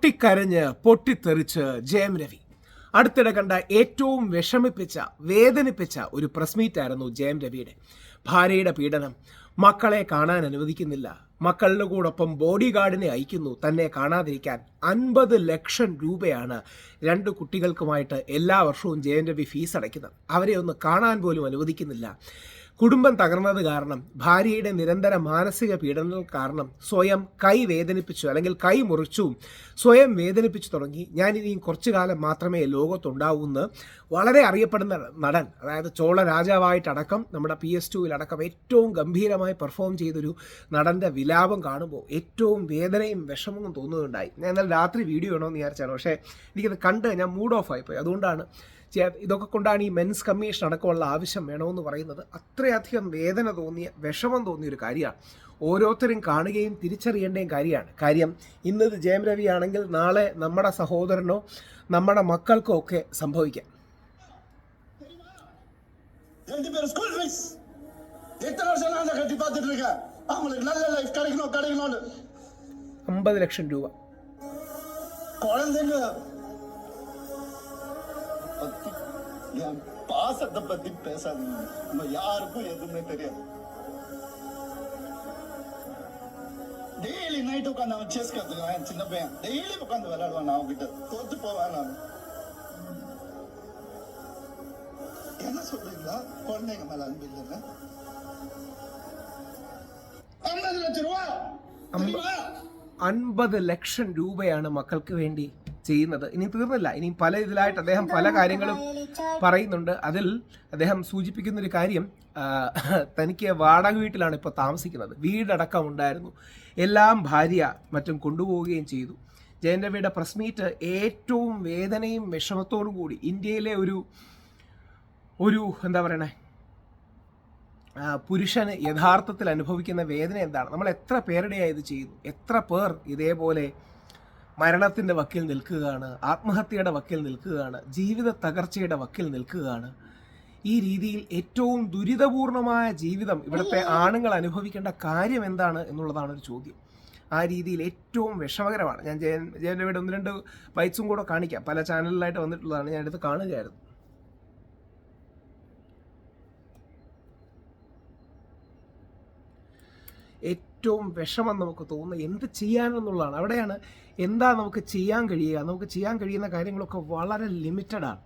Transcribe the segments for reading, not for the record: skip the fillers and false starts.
പൊട്ടിക്കരഞ്ഞ് പൊട്ടിത്തെറിച്ച് ജയം രവി. അടുത്തിടെ കണ്ട ഏറ്റവും വിഷമിപ്പിച്ച വേദനിപ്പിച്ച ഒരു പ്രസ് മീറ്റായിരുന്നു ജയം രവിയുടെ. ഭാര്യയുടെ പീഡനം, മക്കളെ കാണാൻ അനുവദിക്കുന്നില്ല, മക്കളുടെ കൂടൊപ്പം ബോഡി ഗാർഡിനെ അയക്കുന്നു തന്നെ കാണാതിരിക്കാൻ. 50 ലക്ഷം രൂപയാണ് 2 കുട്ടികൾക്കുമായിട്ട് എല്ലാ വർഷവും ജയം രവി ഫീസ് അടയ്ക്കുന്നത്. അവരെ ഒന്ന് കാണാൻ പോലും അനുവദിക്കുന്നില്ല. കുടുംബം തകർന്നത് കാരണം, ഭാര്യയുടെ നിരന്തര മാനസിക പീഡനങ്ങൾ കാരണം സ്വയം കൈ വേദനിപ്പിച്ചു, അല്ലെങ്കിൽ കൈ മുറിച്ചു, സ്വയം വേദനിപ്പിച്ചു തുടങ്ങി. ഞാനിനിയും കുറച്ചു കാലം മാത്രമേ ലോകത്തുണ്ടാവൂന്ന് വളരെ അറിയപ്പെടുന്ന നടൻ, അതായത് ചോള രാജാവായിട്ടടക്കം നമ്മുടെ PS2-അടക്കം ഏറ്റവും ഗംഭീരമായി പെർഫോം ചെയ്തൊരു നടൻ്റെ വിലാപം കാണുമ്പോൾ ഏറ്റവും വേദനയും വിഷമവും തോന്നുന്നുണ്ടായി. ഞാൻ എന്നാൽ രാത്രി വീഡിയോ വേണമെന്ന് വിചാരിച്ചാണ്, പക്ഷേ എനിക്കത് കണ്ട് ഞാൻ മൂഡ് ഓഫ് ആയിപ്പോയി. അതുകൊണ്ടാണ് ഇതൊക്കെ കൊണ്ടാണ് ഈ മെൻസ് കമ്മീഷൻ അടക്കമുള്ള ആവശ്യം വേണമെന്ന് പറയുന്നത്. അത്രയധികം വേദന തോന്നിയ, വിഷമം തോന്നിയ ഒരു കാര്യമാണ്. ഓരോരുത്തരും കാണുകയും തിരിച്ചറിയേണ്ടയും കാര്യമാണ്. കാര്യം ഇന്നത് ജയം രവി ആണെങ്കിൽ നാളെ നമ്മുടെ സഹോദരനോ നമ്മുടെ മക്കൾക്കോ ഒക്കെ സംഭവിക്കാം. 50 ലക്ഷം രൂപ. பாசத்தை பத்தி பேசாதீங்க, நம்ம யாருக்கும் எதுவுமே தெரியாது. டெய்லி நைட் உட்காந்து அவன் செஸ் கத்துக்குவான், சின்ன பையன் டெய்லி உட்காந்து விளையாடுவான். நான் அவன்கிட்ட தோத்து போவேன். நான் என்ன சொல்றீங்களா? குழந்தைங்க மேல அன்பு இல்லைங்க. 50 ലക്ഷം രൂപ, 50 ലക്ഷം രൂപയാണ് മക്കൾക്ക് വേണ്ടി ചെയ്യുന്നത്. ഇനി തീർന്നില്ല, ഇനി പല ഇതിലായിട്ട് അദ്ദേഹം പല കാര്യങ്ങളും പറയുന്നുണ്ട്. അതിൽ അദ്ദേഹം സൂചിപ്പിക്കുന്നൊരു കാര്യം, തനിക്ക് വാടക വീട്ടിലാണ് ഇപ്പോൾ താമസിക്കുന്നത്. വീടടക്കം ഉണ്ടായിരുന്നു, എല്ലാം ഭാര്യ മറ്റും കൊണ്ടുപോവുകയും ചെയ്തു. ജയം രവിയുടെ പ്രസ് മീറ്റ് ഏറ്റവും വേദനയും വിഷമത്തോടും കൂടി ഇന്ത്യയിലെ ഒരു എന്താ പറയണേ, പുരുഷന് യഥാർത്ഥത്തിൽ അനുഭവിക്കുന്ന വേദന എന്താണ്. നമ്മൾ എത്ര പേരുടെയാണ് ഇത് ചെയ്യുന്നു, എത്ര പേർ ഇതേപോലെ മരണത്തിൻ്റെ വക്കിൽ നിൽക്കുകയാണ്, ആത്മഹത്യയുടെ വക്കിൽ നിൽക്കുകയാണ്, ജീവിത തകർച്ചയുടെ വക്കിൽ നിൽക്കുകയാണ്. ഈ രീതിയിൽ ഏറ്റവും ദുരിതപൂർണമായ ജീവിതം ഇവിടുത്തെ ആണുങ്ങൾ അനുഭവിക്കേണ്ട കാര്യം എന്താണ് എന്നുള്ളതാണ് ഒരു ചോദ്യം. ആ രീതിയിൽ ഏറ്റവും വിഷമകരമാണ്. ഞാൻ ജയം രവിയുടെ 1-2 ബൈറ്റ്സും കൂടെ കാണിക്കാം, പല ചാനലിലായിട്ട് വന്നിട്ടുള്ളതാണ്, ഞാൻ എടുത്ത് കാണുകയായിരുന്നു. ഏറ്റവും വിഷമം നമുക്ക് തോന്നുന്നത് എന്ത് ചെയ്യാനെന്നുള്ളതാണ്. അവിടെയാണ് എന്താ നമുക്ക് ചെയ്യാൻ കഴിയുക. നമുക്ക് ചെയ്യാൻ കഴിയുന്ന കാര്യങ്ങളൊക്കെ വളരെ ലിമിറ്റഡാണ്.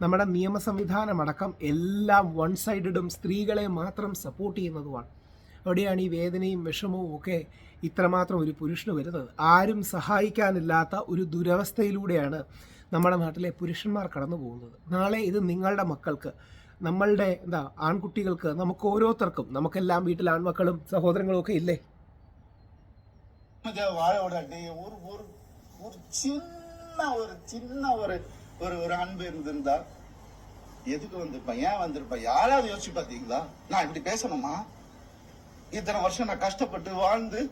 നമ്മുടെ നിയമ സംവിധാനമടക്കം എല്ലാം വൺ സൈഡഡും സ്ത്രീകളെ മാത്രം സപ്പോർട്ട് ചെയ്യുന്നതുമാണ്. അവിടെയാണ് ഈ വേദനയും വിഷമവും ഒക്കെ ഇത്രമാത്രം ഒരു പുരുഷന് വരുന്നത്. ആരും സഹായിക്കാനില്ലാത്ത ഒരു ദുരവസ്ഥയിലൂടെയാണ് നമ്മുടെ നാട്ടിലെ പുരുഷന്മാർ കടന്നു പോകുന്നത്. നാളെ ഇത് നിങ്ങളുടെ മക്കൾക്ക്, നമ്മളുടെ ആൺകുട്ടികൾക്ക്, നമുക്ക് ഓരോരുത്തർക്കും, നമുക്കെല്ലാം വീട്ടിൽ ആൺമക്കളും സഹോദരങ്ങളും ഒക്കെ ഇല്ലേ? ஒரு அன்பு இருந்திருந்தா எதுக்கு வந்திருப்பா, ஏன் வந்திருப்பா? யாராவது யோசிச்சு பாத்தீங்களா? நான் இப்படி பேசணுமா? இத்தனை வருஷம் நான் கஷ்டப்பட்டு வாழ்ந்து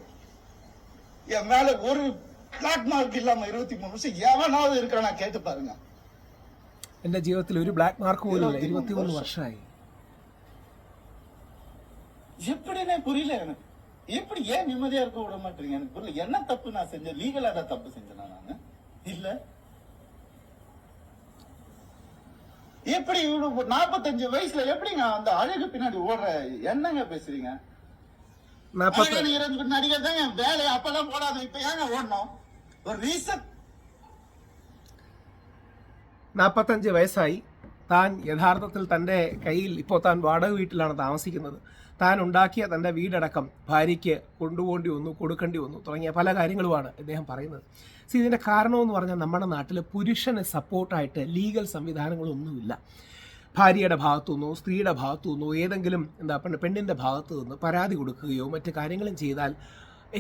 என் மேல ஒரு பிளாக் மார்க் இல்லாம 23 வருஷம் எவனாவது இருக்கானா கேட்டு பாருங்க. എന്റെ ജീവിതത്തിൽ ഒരു ബ്ലാക്ക് മാർക്ക് പോലും ഇല്ല. 23 വർഷമായി. எப்படின்னே புரியல எனக்கு. எப்படி ஏன் நிம்மதியா இருக்க விட மாட்டீங்க? எனக்கு புரியல. என்ன தப்பு நான் செஞ்சேன்? லீகலா தான் தப்பு செஞ்சேனா நானு? இல்ல. எப்படி 45 வயசுல எப்படிங்க அந்த அழகு பின்னாடி ஓடுற? என்னங்க பேசுறீங்க? நடிகர் தான் என் வேலையை அப்பெல்லாம் போடாத, இப்ப ஏங்க ஓடணும்? ஒரு ரீசன். 45 വയസ്സായി. താൻ യഥാർത്ഥത്തിൽ തൻ്റെ കയ്യിൽ ഇപ്പോൾ താൻ വാടക വീട്ടിലാണ് താമസിക്കുന്നത്. താൻ ഉണ്ടാക്കിയ തൻ്റെ വീടടക്കം ഭാര്യയ്ക്ക് കൊണ്ടുപോകേണ്ടി വന്നു, കൊടുക്കേണ്ടി വന്നു, തുടങ്ങിയ പല കാര്യങ്ങളുമാണ് ഇദ്ദേഹം പറയുന്നത്. ഇതിൻ്റെ കാരണമെന്ന് പറഞ്ഞാൽ നമ്മുടെ നാട്ടിൽ പുരുഷന് സപ്പോർട്ടായിട്ട് ലീഗൽ സംവിധാനങ്ങളൊന്നുമില്ല. ഭാര്യയുടെ ഭാഗത്തു നിന്നോ സ്ത്രീയുടെ ഭാഗത്തു നിന്നോ ഏതെങ്കിലും പെണ്ണിൻ്റെ ഭാഗത്തു നിന്ന് പരാതി കൊടുക്കുകയോ മറ്റു കാര്യങ്ങളും ചെയ്താൽ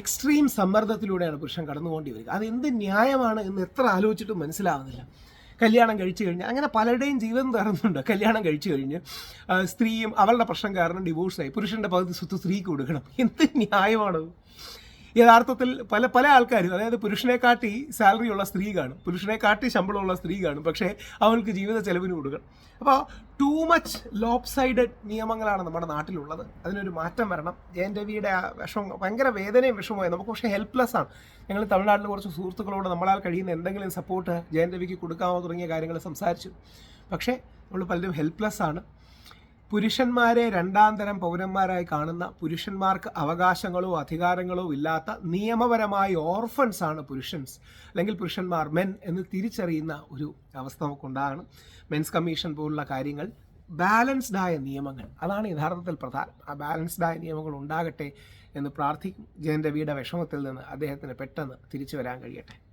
എക്സ്ട്രീം സമ്മർദ്ദത്തിലൂടെയാണ് പുരുഷൻ കടന്നുകൊണ്ടി വരിക. അതെന്ത് ന്യായമാണ് എന്ന് എത്ര ആലോചിച്ചിട്ടും മനസ്സിലാവുന്നില്ല. കല്യാണം കഴിച്ചു കഴിഞ്ഞ് അങ്ങനെ പലരുടെയും ജീവിതം തരുന്നുണ്ട്. കല്യാണം കഴിച്ചു കഴിഞ്ഞ് സ്ത്രീയും അവളുടെ പ്രശ്നം കാരണം ഡിവോഴ്സായി, പുരുഷൻ്റെ പകുതി സ്വത്ത് സ്ത്രീക്ക് കൊടുക്കണം. എന്ത് ന്യായമാണ്? യഥാർത്ഥത്തിൽ പല ആൾക്കാരും, അതായത് പുരുഷനെ കാട്ടി സാലറി ഉള്ള സ്ത്രീ കാണും, പുരുഷനെ കാട്ടി ശമ്പളമുള്ള സ്ത്രീ കാണും, പക്ഷേ അവൾക്ക് ജീവിത ചെലവിന് കൊടുക്കണം. അപ്പോൾ ടൂ മച്ച് ലോപ്പ് സൈഡഡ് നിയമങ്ങളാണ് നമ്മുടെ നാട്ടിലുള്ളത്. അതിനൊരു മാറ്റം വരണം. ജയൻ രവിയുടെ ആ വിഷമം ഭയങ്കര വേദനയും വിഷമമായി. നമുക്ക് പക്ഷേ ഹെൽപ്ലെസ് ആണ്. ഞങ്ങൾ തമിഴ്നാട്ടിൽ കുറച്ച് സുഹൃത്തുക്കളോട് നമ്മളാൽ കഴിയുന്ന എന്തെങ്കിലും സപ്പോർട്ട് ജയൻ രവിക്ക് കൊടുക്കാമോ തുടങ്ങിയ കാര്യങ്ങൾ സംസാരിച്ചു. പക്ഷേ നമ്മൾ പലരും ഹെൽപ്ലെസ് ആണ്. പുരുഷന്മാരെ രണ്ടാം തരം പൗരന്മാരായി കാണുന്ന, പുരുഷന്മാർക്ക് അവകാശങ്ങളോ അധികാരങ്ങളോ ഇല്ലാത്ത നിയമപരമായ ഓർഫൻസ് ആണ് പുരുഷൻസ്, അല്ലെങ്കിൽ പുരുഷന്മാർ, മെൻ എന്ന് തിരിച്ചറിയുന്ന ഒരു അവസ്ഥ നമുക്കുണ്ടാകണം. മെൻസ് കമ്മീഷൻ പോലുള്ള കാര്യങ്ങൾ, ബാലൻസ്ഡായ നിയമങ്ങൾ, അതാണ് യഥാർത്ഥത്തിൽ പ്രധാനം. ആ ബാലൻസ്ഡായ നിയമങ്ങൾ ഉണ്ടാകട്ടെ എന്ന് പ്രാർത്ഥിക്കും. ജയൻ രവിയുടെ വിഷമത്തിൽ നിന്ന് അദ്ദേഹത്തിന് പെട്ടെന്ന് തിരിച്ചു വരാൻ കഴിയട്ടെ.